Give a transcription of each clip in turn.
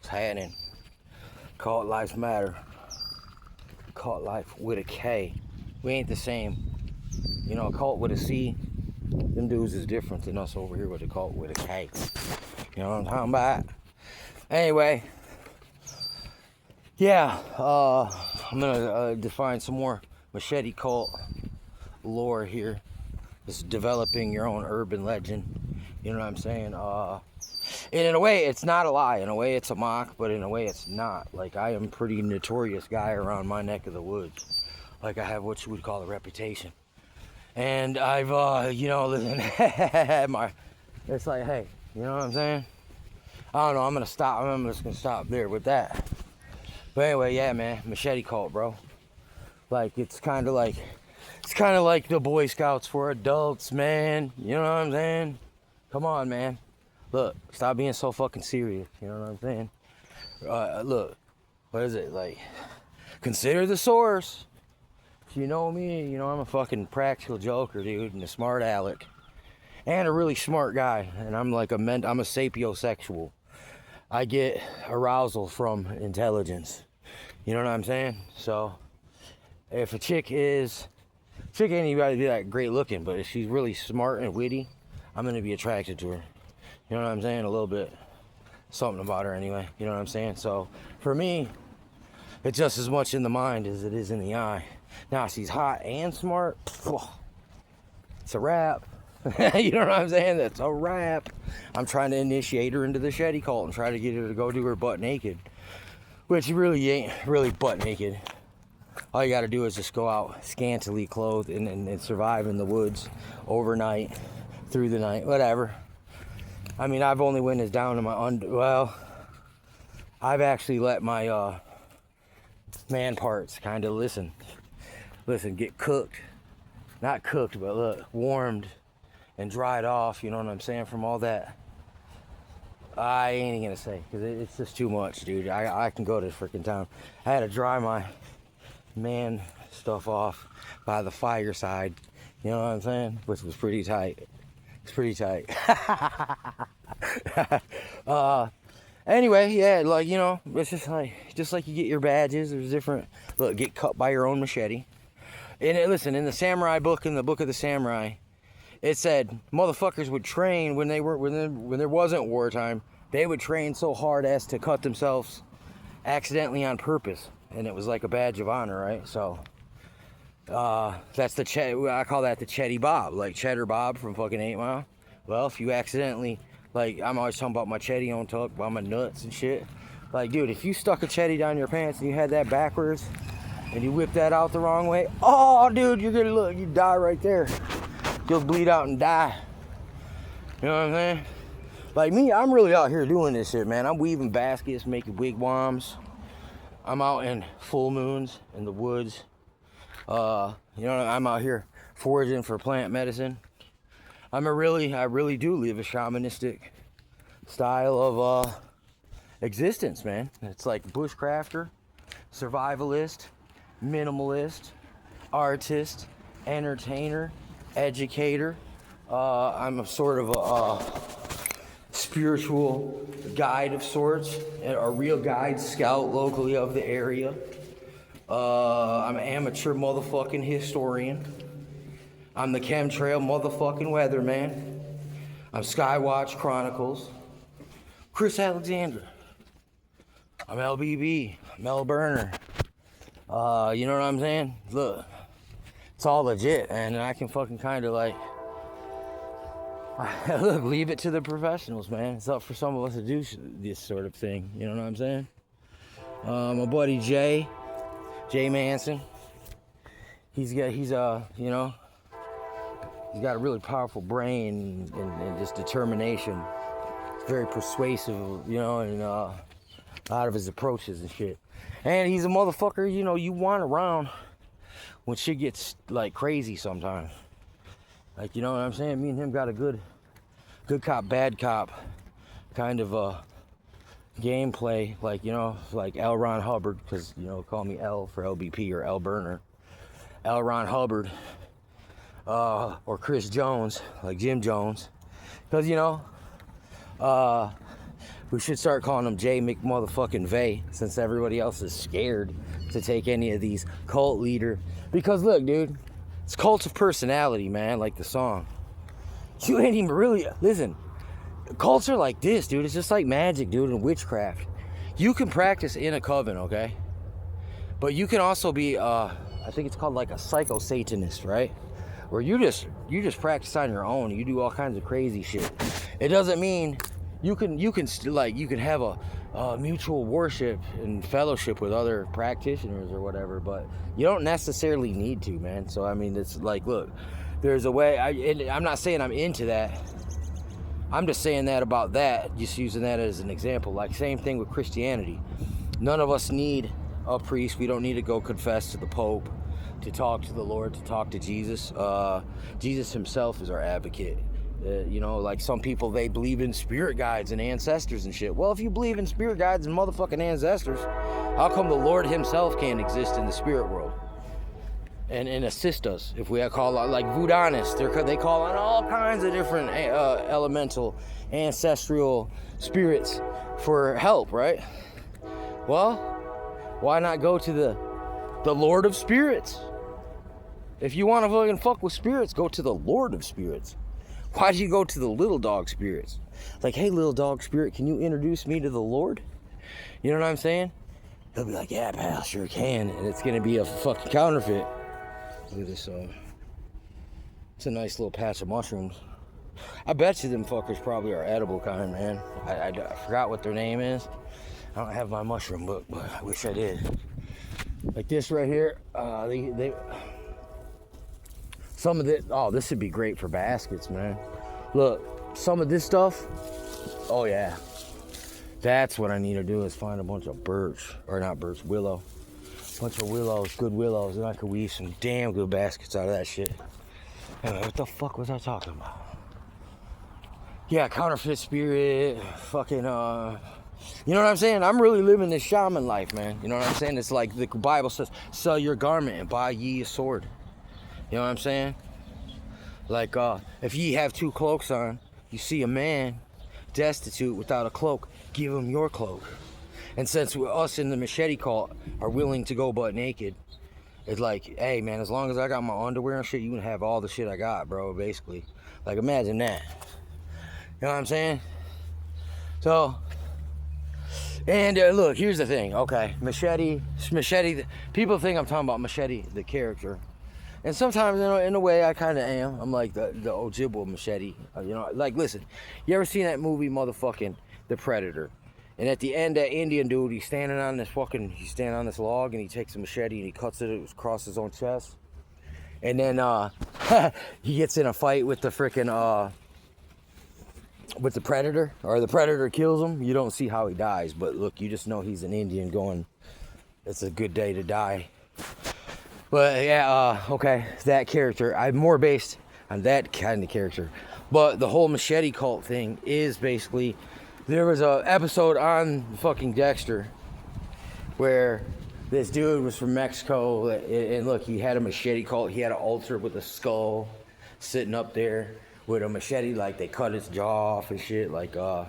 What's happening? Cult Life Matter. Cult Life with a K. We ain't the same. You know, a cult with a C, them dudes is different than us over here with a cult with a K. You know what I'm talking about? Anyway, yeah, I'm gonna define some more Machete cult lore here. It's developing your own urban legend. You know what I'm saying? And in a way, it's not a lie. In a way, it's a mock, but in a way, it's not. Like, I am a pretty notorious guy around my neck of the woods. Like, I have what you would call a reputation. And I've, you know, listen, it's like, hey, you know what I'm saying? I don't know, I'm just gonna stop there with that. But anyway, yeah, man, Machete cult, bro. Like, it's kind of like the Boy Scouts for adults, man. You know what I'm saying? Come on, man. Look, stop being so fucking serious. You know what I'm saying? Look, what is it? Like, consider the source. If you know me, you know I'm a fucking practical joker, dude, and a smart aleck. And a really smart guy. And I'm like I'm a sapiosexual. I get arousal from intelligence. You know what I'm saying? So, if a chick ain't even be that great looking, but if she's really smart and witty, I'm gonna be attracted to her. You know what I'm saying? A little bit. Something about her anyway. You know what I'm saying? So, for me, it's just as much in the mind as it is in the eye. Now, she's hot and smart. It's a wrap. You know what I'm saying? That's a wrap. I'm trying to initiate her into the Machete cult and try to get her to go do her butt naked. Which really ain't really butt naked. All you gotta do is just go out scantily clothed and survive in the woods overnight, through the night, whatever. I mean, I've only went as down to my I've actually let my man parts kind of listen, get cooked. Not cooked, but look, warmed and dried off, you know what I'm saying, from all that. I ain't gonna say, because it's just too much, dude. I can go to freaking town. I had to dry my man stuff off by the fireside, you know what I'm saying, which was pretty tight. It's pretty tight. Anyway, yeah, like, you know, it's just like you get your badges. There's different. Look, get cut by your own machete. And listen, in the samurai book, in the book of the samurai, it said motherfuckers would train when there wasn't wartime. They would train so hard as to cut themselves accidentally on purpose, and it was like a badge of honor, right? So. That's I call that the Chetty Bob, like Cheddar Bob from fucking 8 Mile. Well, if you accidentally, like, I'm always talking about my Chetty on tuck, about my nuts and shit. Like, dude, if you stuck a Chetty down your pants and you had that backwards, and you whip that out the wrong way, oh, dude, you're gonna look, you die right there. You'll bleed out and die. You know what I'm saying? Like me, I'm really out here doing this shit, man. I'm weaving baskets, making wigwams. I'm out in full moons in the woods. You know, I'm out here foraging for plant medicine. I really do live a shamanistic style of existence, man. It's like bushcrafter, survivalist, minimalist, artist, entertainer, educator. I'm a sort of a spiritual guide of sorts, a real guide scout locally of the area. I'm an amateur motherfucking historian. I'm the chemtrail motherfucking weatherman. I'm Skywatch Chronicles. Chris Alexander. I'm LBB. Mel Burner. You know what I'm saying? Look, it's all legit, and I can fucking kind of like, look, leave it to the professionals, man. It's up for some of us to do this sort of thing. You know what I'm saying? My buddy Jay Manson. He's got a really powerful brain and just determination. He's very persuasive, you know, and a lot of his approaches and shit. And he's a motherfucker, you know, you want around when shit gets like crazy sometimes. Like, you know what I'm saying? Me and him got a good cop, bad cop kind of gameplay, like, you know, like L. Ron Hubbard, because, you know, call me L for LBP or L Burner. L. Ron Hubbard, or Chris Jones, like Jim Jones, because, you know, We should start calling them J McMotherfucking Vay, since everybody else is scared to take any of these cult leader. Because look, dude, it's cult of personality, man, like the song. You ain't even really, listen, cults are like this, dude. It's just like magic, dude, and witchcraft. You can practice in a coven, okay? But you can also be, I think it's called like a psycho-satanist, right? Where you just practice on your own. You do all kinds of crazy shit. It doesn't mean you can have a mutual worship and fellowship with other practitioners or whatever, but you don't necessarily need to, man. So I mean, it's like, look, there's a way. I'm not saying I'm into that. I'm just saying that about that, just using that as an example. Like, same thing with Christianity. None of us need a priest. We don't need to go confess to the Pope, to talk to the Lord, to talk to Jesus. Jesus himself is our advocate. You know, like some people, they believe in spirit guides and ancestors and shit. Well, if you believe in spirit guides and motherfucking ancestors, how come the Lord himself can't exist in the spirit world and assist us? If we call like Voodanists, they call on all kinds of different elemental ancestral spirits for help, right? Well, why not go to the Lord of Spirits? If you want to fucking fuck with spirits, go to the Lord of Spirits. Why do you go to the little dog spirits? Like, hey, little dog spirit, can you introduce me to the Lord? You know what I'm saying? They'll be like, yeah, pal, sure can. And it's going to be a fucking counterfeit. Look at this. It's a nice little patch of mushrooms. I bet you them fuckers probably are edible kind, man. I forgot what their name is. I don't have my mushroom book, but I wish I did. Like this right here. Some of this, this would be great for baskets, man. Look, some of this stuff, oh yeah. That's what I need to do, is find a bunch of willow. A bunch of willows, good willows, and I could weave some damn good baskets out of that shit. Anyway, what the fuck was I talking about? Yeah, counterfeit spirit, fucking, you know what I'm saying? I'm really living this shaman life, man. You know what I'm saying? It's like the Bible says, sell your garment and buy ye a sword. You know what I'm saying? Like, if ye have 2 cloaks on, you see a man destitute without a cloak, give him your cloak. And since us in the Machete cult are willing to go butt naked, it's like, hey, man, as long as I got my underwear and shit, you can have all the shit I got, bro, basically. Like, imagine that. You know what I'm saying? So, and look, here's the thing, okay? Machete, people think I'm talking about Machete, the character. And sometimes, in a way, I kind of am. I'm like the Ojibwe Machete. You know, like, listen, you ever seen that movie, motherfucking The Predator? And at the end, that Indian dude, he's standing on this log, and he takes a machete and he cuts it across his own chest. And then he gets in a fight with the freaking, with the Predator, or the Predator kills him. You don't see how he dies, but look, you just know he's an Indian going, it's a good day to die. But yeah, okay, that character, I'm more based on that kind of character. But the whole Machete cult thing is basically, there was a episode on fucking Dexter where this dude was from Mexico, and look, he had a machete cult. He had an altar with a skull sitting up there with a machete, like they cut his jaw off and shit, like, and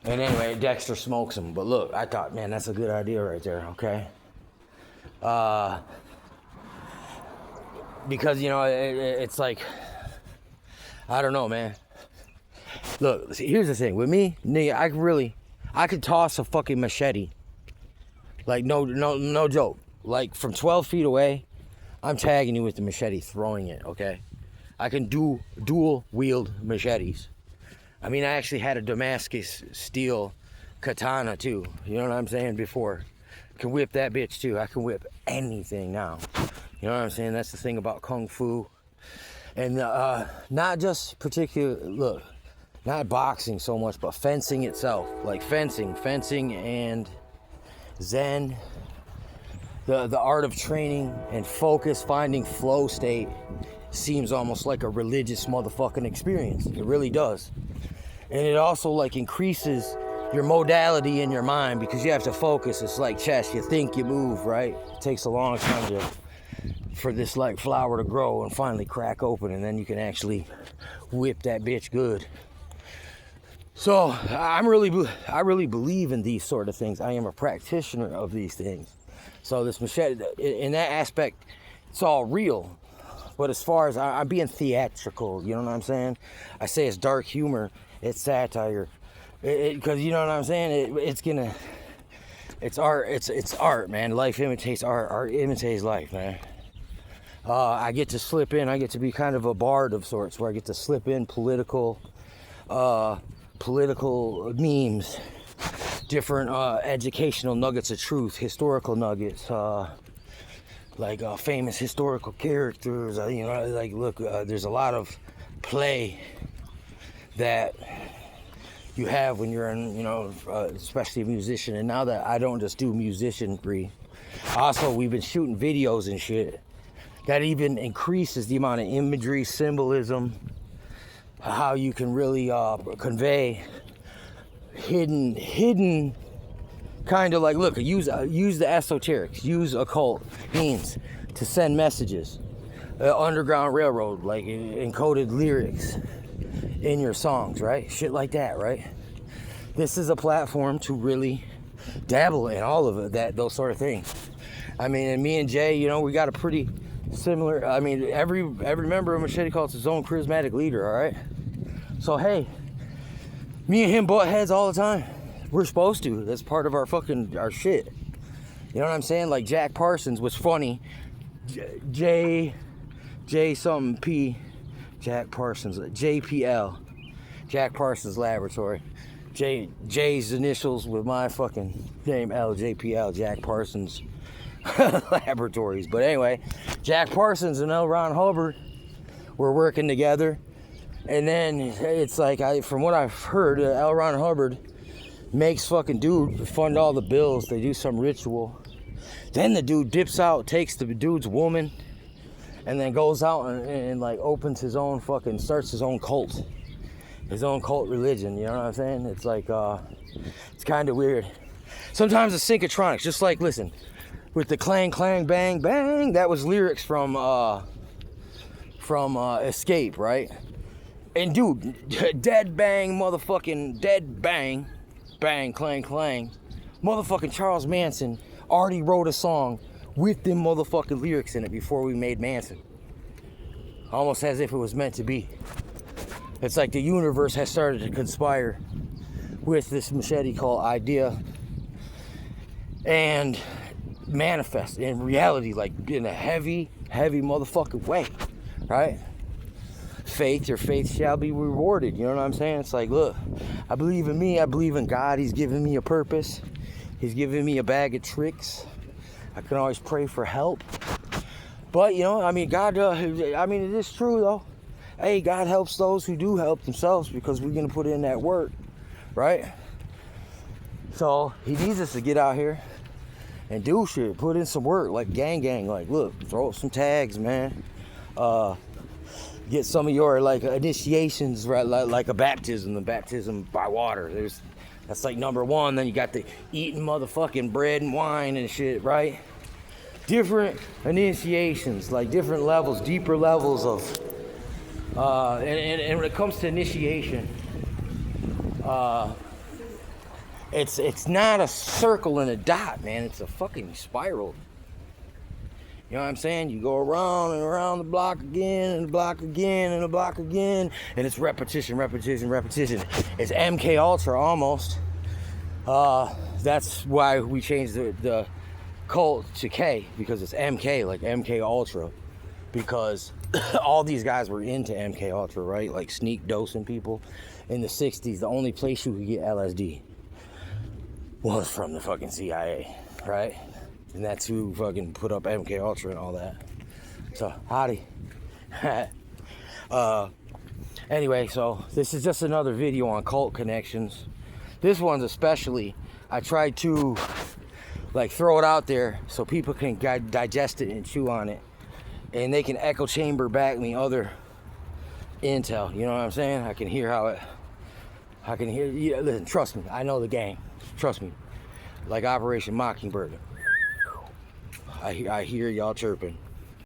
anyway, Dexter smokes him. But look, I thought, man, that's a good idea right there, okay? Because, you know, it's like, I don't know, man. Look, see, here's the thing. With me, nigga, I could toss a fucking machete. Like, no joke. Like, from 12 feet away, I'm tagging you with the machete, throwing it, okay? I can do dual wield machetes. I mean, I actually had a Damascus steel katana, too. You know what I'm saying? Before. Can whip that bitch, too. I can whip anything now. You know what I'm saying? That's the thing about Kung Fu. And not just look, not boxing so much, but fencing itself. Like fencing and Zen. The art of training and focus, finding flow state seems almost like a religious motherfucking experience. It really does. And it also like increases your modality in your mind, because you have to focus. It's like chess. You think, you move, right? It takes a long time for this like flower to grow and finally crack open, and then you can actually whip that bitch good. So I really believe in these sort of things. I am a practitioner of these things. So this Machete, in that aspect, it's all real. But as far as I'm being theatrical, you know what I'm saying? I say it's dark humor, it's satire, because you know what I'm saying. It's art. It's art, man. Life imitates art. Art imitates life, man. I get to slip in. I get to be kind of a bard of sorts, where I get to slip in political memes, different educational nuggets of truth, historical nuggets, like famous historical characters. You know, like look, there's a lot of play that you have when you're in, you know, especially a musician. And now that I don't just do musicianry, also we've been shooting videos and shit. That even increases the amount of imagery, symbolism, how you can really convey hidden kind of like, look, use the esoterics, use occult means to send messages. Underground Railroad, like encoded lyrics in your songs, right? Shit like that, right? This is a platform to really dabble in all of it, those sort of things. I mean, and me and Jay, you know, we got a pretty similar, I mean, every member of Machete Cult's his own charismatic leader, all right? So, hey, me and him butt heads all the time. We're supposed to. That's part of our shit. You know what I'm saying? Like Jack Parsons was funny. J something P, Jack Parsons, JPL, Jack Parsons Laboratory. J's initials with my fucking name, LJPL, Jack Parsons Laboratories. But anyway, Jack Parsons and L. Ron Hubbard were working together. And then it's like, from what I've heard, L. Ron Hubbard makes fucking dude fund all the bills. They do some ritual. Then the dude dips out, takes the dude's woman, and then goes out and like opens his own starts his own cult. His own cult religion, you know what I'm saying? It's like, it's kind of weird. Sometimes it's synchrotronics, just like, listen, with the clang, clang, bang, bang, that was lyrics from Escape, right? And dude, dead bang, motherfucking dead bang, bang, clang, clang. Motherfucking Charles Manson already wrote a song with them motherfucking lyrics in it before we made Manson. Almost as if it was meant to be. It's like the universe has started to conspire with this Machete Cult idea and manifest in reality, like in a heavy motherfucking way, right? Your faith shall be rewarded. You know what I'm saying? It's like, look, I believe in me. I believe in God. He's giving me a purpose. He's giving me a bag of tricks. I can always pray for help. But, you know, I mean, God, I mean, it is true, though. Hey, God helps those who do help themselves because we're going to put in that work, right? So, he needs us to get out here and do shit. Put in some work, like gang. Like, look, throw up some tags, man. Get some of your like initiations, right? Like a baptism, the baptism by water. That's like number one. Then you got the eating motherfucking bread and wine and shit, right? Different initiations, like different levels, deeper levels of. And when it comes to initiation, it's not a circle and a dot, man. It's a fucking spiral. You know what I'm saying? You go around and around the block again, and the block again, and the block again, and it's repetition. It's MK Ultra almost. That's why we changed the cult to K, because it's MK, like MK Ultra, because all these guys were into MK Ultra, right? Like sneak dosing people in the 60s. The only place you could get LSD was from the fucking CIA, right? And that's who fucking put up MK Ultra and all that. So, howdy. Anyway, so this is just another video on cult connections. This one's especially, I tried to like throw it out there so people can digest it and chew on it. And they can echo chamber back me other intel. You know what I'm saying? I can hear yeah, listen, trust me, I know the game. Trust me. Like Operation Mockingbird. I hear y'all chirping.